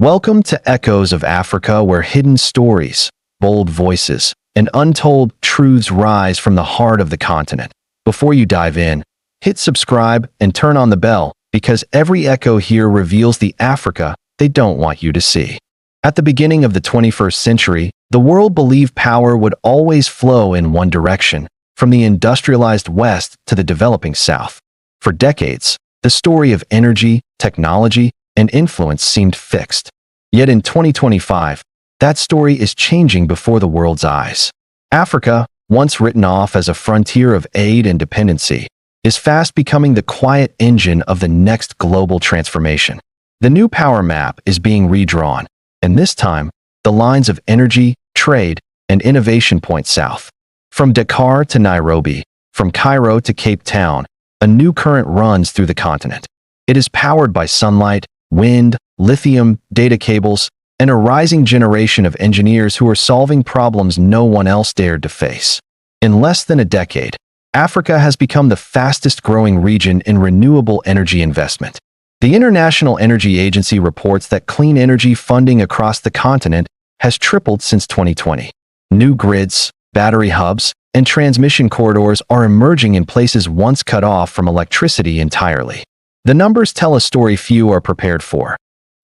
Welcome to Echoes of Africa, where hidden stories, bold voices, and untold truths rise from the heart of the continent. Before you dive in, hit subscribe and turn on the bell, because every echo here reveals the Africa they don't want you to see. At the beginning of the 21st century, the world believed power would always flow in one direction, from the industrialized West to the developing South. For decades, the story of energy, technology, and influence seemed fixed. Yet in 2025, that story is changing before the world's eyes. Africa, once written off as a frontier of aid and dependency, is fast becoming the quiet engine of the next global transformation. The new power map is being redrawn, and this time, the lines of energy, trade, and innovation point south. From Dakar to Nairobi, from Cairo to Cape Town, a new current runs through the continent. It is powered by sunlight, wind, lithium, data cables, and a rising generation of engineers who are solving problems no one else dared to face. In less than a decade, Africa has become the fastest-growing region in renewable energy investment. The International Energy Agency reports that clean energy funding across the continent has tripled since 2020. New grids, battery hubs, and transmission corridors are emerging in places once cut off from electricity entirely. The numbers tell a story few are prepared for.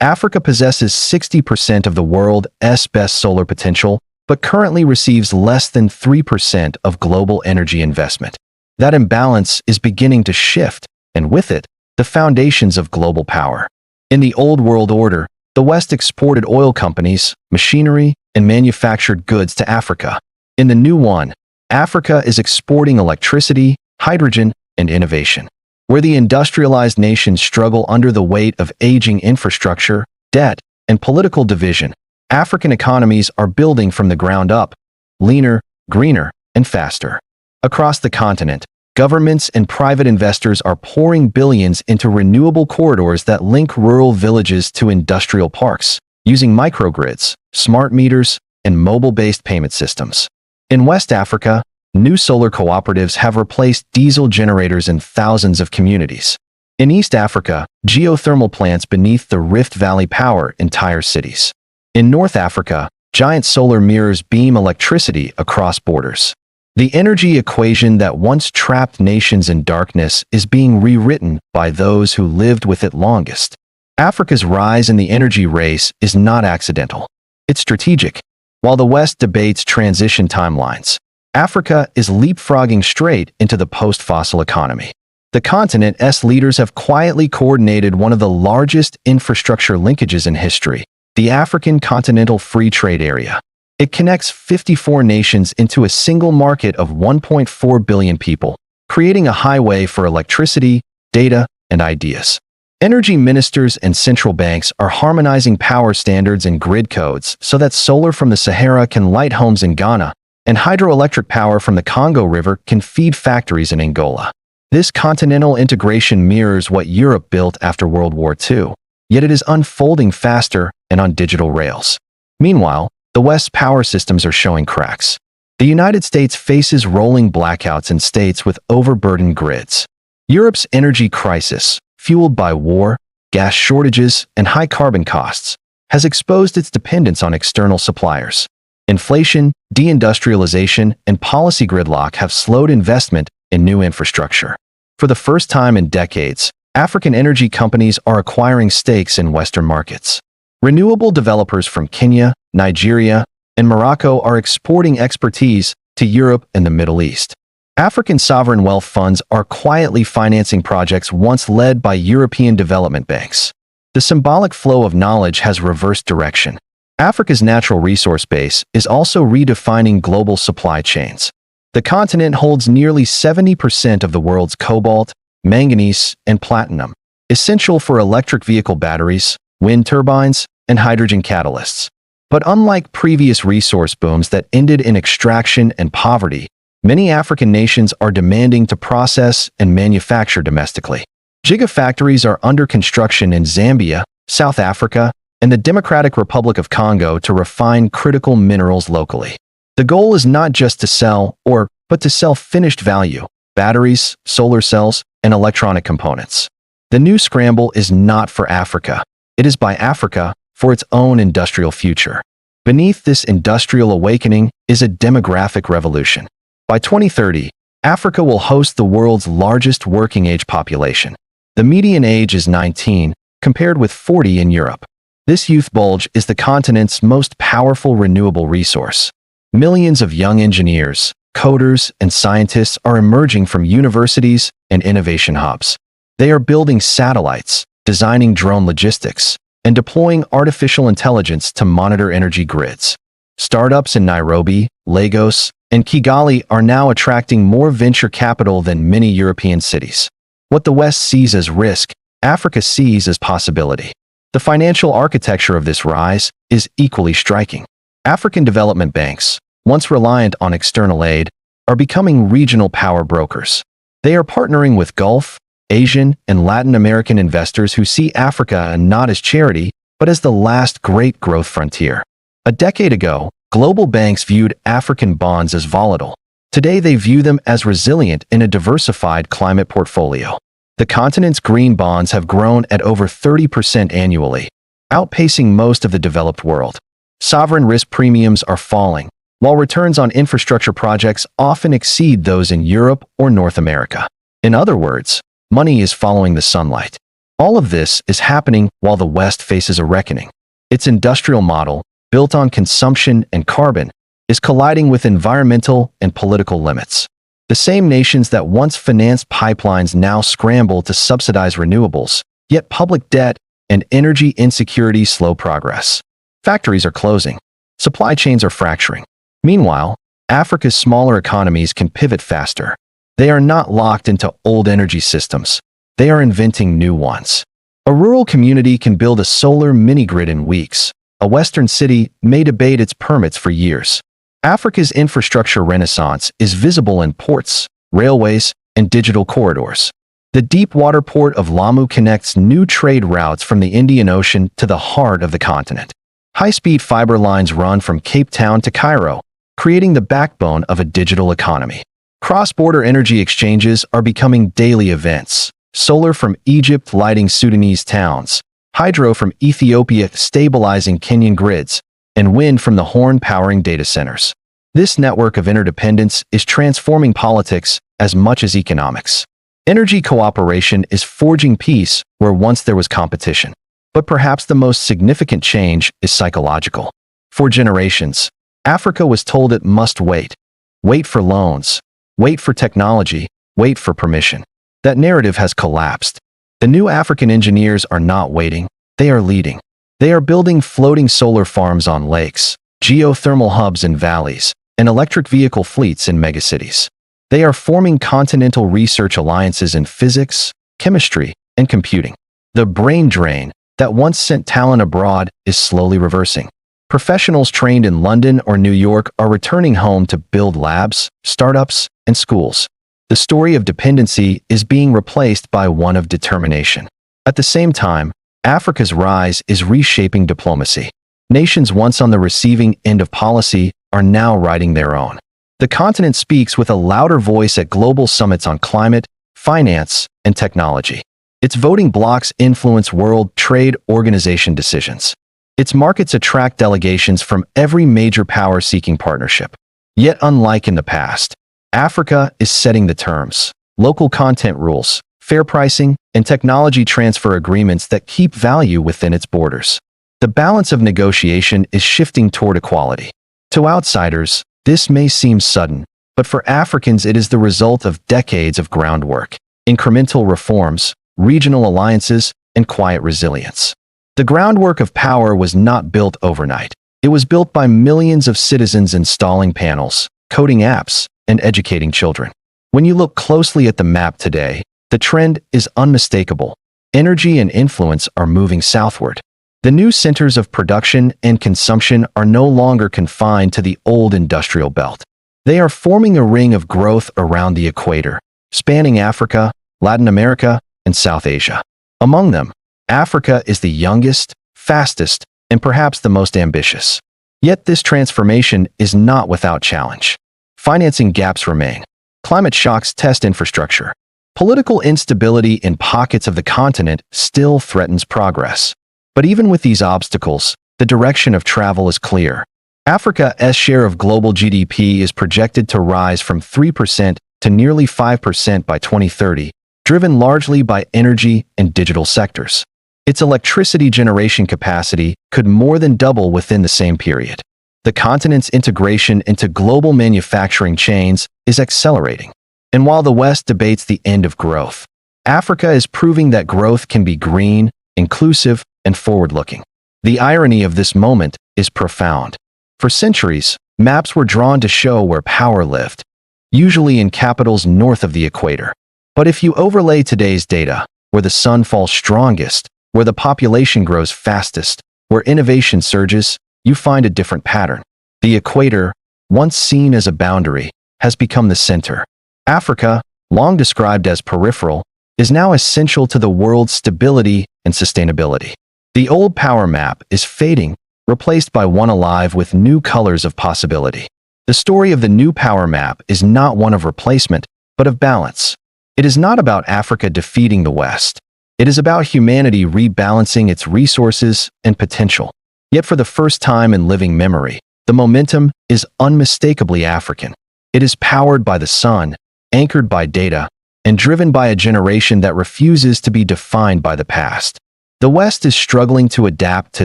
Africa possesses 60% of the world's best solar potential, but currently receives less than 3% of global energy investment. That imbalance is beginning to shift, and with it, the foundations of global power. In the old world order, the West exported oil companies, machinery, and manufactured goods to Africa. In the new one, Africa is exporting electricity, hydrogen, and innovation. Where the industrialized nations struggle under the weight of aging infrastructure, debt, and political division, African economies are building from the ground up, leaner, greener, and faster. Across the continent, governments and private investors are pouring billions into renewable corridors that link rural villages to industrial parks, using microgrids, smart meters, and mobile-based payment systems. In West Africa, new solar cooperatives have replaced diesel generators in thousands of communities. In East Africa, geothermal plants beneath the Rift Valley power entire cities. In North Africa, giant solar mirrors beam electricity across borders. The energy equation that once trapped nations in darkness is being rewritten by those who lived with it longest. Africa's rise in the energy race is not accidental. It's strategic. While the West debates transition timelines, Africa is leapfrogging straight into the post-fossil economy. The continent's leaders have quietly coordinated one of the largest infrastructure linkages in history, the African Continental Free Trade Area. It connects 54 nations into a single market of 1.4 billion people, creating a highway for electricity, data, and ideas. Energy ministers and central banks are harmonizing power standards and grid codes so that solar from the Sahara can light homes in Ghana, and hydroelectric power from the Congo River can feed factories in Angola. This continental integration mirrors what Europe built after World War II, yet it is unfolding faster and on digital rails. Meanwhile, the West's power systems are showing cracks. The United States faces rolling blackouts in states with overburdened grids. Europe's energy crisis, fueled by war, gas shortages, and high carbon costs, has exposed its dependence on external suppliers. Inflation, deindustrialization, and policy gridlock have slowed investment in new infrastructure. For the first time in decades, African energy companies are acquiring stakes in Western markets. Renewable developers from Kenya, Nigeria, and Morocco are exporting expertise to Europe and the Middle East. African sovereign wealth funds are quietly financing projects once led by European development banks. The symbolic flow of knowledge has reversed direction. Africa's natural resource base is also redefining global supply chains. The continent holds nearly 70% of the world's cobalt, manganese, and platinum, essential for electric vehicle batteries, wind turbines, and hydrogen catalysts. But unlike previous resource booms that ended in extraction and poverty, many African nations are demanding to process and manufacture domestically. Gigafactories are under construction in Zambia, South Africa, and the Democratic Republic of Congo to refine critical minerals locally. The goal is not just to sell but to sell finished value, batteries, solar cells, and electronic components. The new scramble is not for Africa. It is by Africa for its own industrial future. Beneath this industrial awakening is a demographic revolution. By 2030, Africa will host the world's largest working-age population. The median age is 19, compared with 40 in Europe. This youth bulge is the continent's most powerful renewable resource. Millions of young engineers, coders, and scientists are emerging from universities and innovation hubs. They are building satellites, designing drone logistics, and deploying artificial intelligence to monitor energy grids. Startups in Nairobi, Lagos, and Kigali are now attracting more venture capital than many European cities. What the West sees as risk, Africa sees as possibility. The financial architecture of this rise is equally striking. African development banks, once reliant on external aid, are becoming regional power brokers. They are partnering with Gulf, Asian, and Latin American investors who see Africa not as charity, but as the last great growth frontier. A decade ago, global banks viewed African bonds as volatile. Today they view them as resilient in a diversified climate portfolio. The continent's green bonds have grown at over 30% annually, outpacing most of the developed world. Sovereign risk premiums are falling, while returns on infrastructure projects often exceed those in Europe or North America. In other words, money is following the sunlight. All of this is happening while the West faces a reckoning. Its industrial model, built on consumption and carbon, is colliding with environmental and political limits. The same nations that once financed pipelines now scramble to subsidize renewables, yet public debt and energy insecurity slow progress. Factories are closing. Supply chains are fracturing. Meanwhile, Africa's smaller economies can pivot faster. They are not locked into old energy systems. They are inventing new ones. A rural community can build a solar mini-grid in weeks. A Western city may debate its permits for years. Africa's infrastructure renaissance is visible in ports, railways, and digital corridors. The deep-water port of Lamu connects new trade routes from the Indian Ocean to the heart of the continent. High-speed fiber lines run from Cape Town to Cairo, creating the backbone of a digital economy. Cross-border energy exchanges are becoming daily events. Solar from Egypt lighting Sudanese towns, hydro from Ethiopia stabilizing Kenyan grids, and wind from the Horn powering data centers. This network of interdependence is transforming politics as much as economics. Energy cooperation is forging peace where once there was competition. But perhaps the most significant change is psychological. For generations, Africa was told it must wait. Wait for loans. Wait for technology. Wait for permission. That narrative has collapsed. The new African engineers are not waiting. They are leading. They are building floating solar farms on lakes, geothermal hubs in valleys, and electric vehicle fleets in megacities. They are forming continental research alliances in physics, chemistry, and computing. The brain drain that once sent talent abroad is slowly reversing. Professionals trained in London or New York are returning home to build labs, startups, and schools. The story of dependency is being replaced by one of determination. At the same time, Africa's rise is reshaping diplomacy. Nations once on the receiving end of policy are now writing their own. The continent speaks with a louder voice at global summits on climate, finance, and technology. Its voting blocs influence World Trade Organization decisions. Its markets attract delegations from every major power-seeking partnership. Yet unlike in the past, Africa is setting the terms. Local content rules, fair pricing, and technology transfer agreements that keep value within its borders. The balance of negotiation is shifting toward equality. To outsiders, this may seem sudden, but for Africans it is the result of decades of groundwork, incremental reforms, regional alliances, and quiet resilience. The groundwork of power was not built overnight. It was built by millions of citizens installing panels, coding apps, and educating children. When you look closely at the map today, the trend is unmistakable. Energy and influence are moving southward. The new centers of production and consumption are no longer confined to the old industrial belt. They are forming a ring of growth around the equator, spanning Africa, Latin America, and South Asia. Among them, Africa is the youngest, fastest, and perhaps the most ambitious. Yet this transformation is not without challenge. Financing gaps remain. Climate shocks test infrastructure. Political instability in pockets of the continent still threatens progress. But even with these obstacles, the direction of travel is clear. Africa's share of global GDP is projected to rise from 3% to nearly 5% by 2030, driven largely by energy and digital sectors. Its electricity generation capacity could more than double within the same period. The continent's integration into global manufacturing chains is accelerating. And while the West debates the end of growth, Africa is proving that growth can be green, inclusive, and forward-looking. The irony of this moment is profound. For centuries, maps were drawn to show where power lived, usually in capitals north of the equator. But if you overlay today's data, where the sun falls strongest, where the population grows fastest, where innovation surges, you find a different pattern. The equator, once seen as a boundary, has become the center. Africa, long described as peripheral, is now essential to the world's stability and sustainability. The old power map is fading, replaced by one alive with new colors of possibility. The story of the new power map is not one of replacement, but of balance. It is not about Africa defeating the West. It is about humanity rebalancing its resources and potential. Yet for the first time in living memory, the momentum is unmistakably African. It is powered by the sun, anchored by data, and driven by a generation that refuses to be defined by the past. The West is struggling to adapt to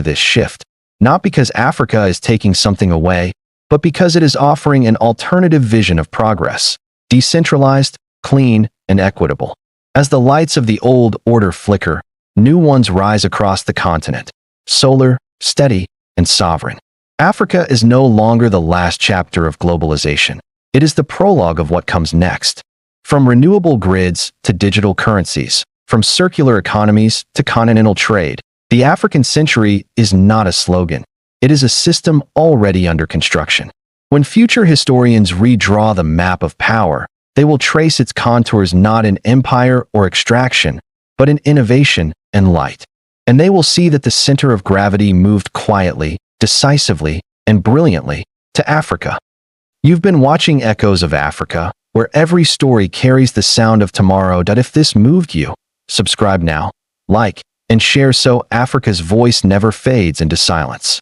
this shift, not because Africa is taking something away, but because it is offering an alternative vision of progress, decentralized, clean, and equitable. As the lights of the old order flicker, new ones rise across the continent, solar, steady, and sovereign. Africa is no longer the last chapter of globalization. It is the prologue of what comes next. From renewable grids to digital currencies, from circular economies to continental trade, the African century is not a slogan. It is a system already under construction. When future historians redraw the map of power, they will trace its contours not in empire or extraction, but in innovation and light. And they will see that the center of gravity moved quietly, decisively, and brilliantly to Africa. You've been watching Echoes of Africa, where every story carries the sound of tomorrow. If this moved you, subscribe now, like, and share so Africa's voice never fades into silence.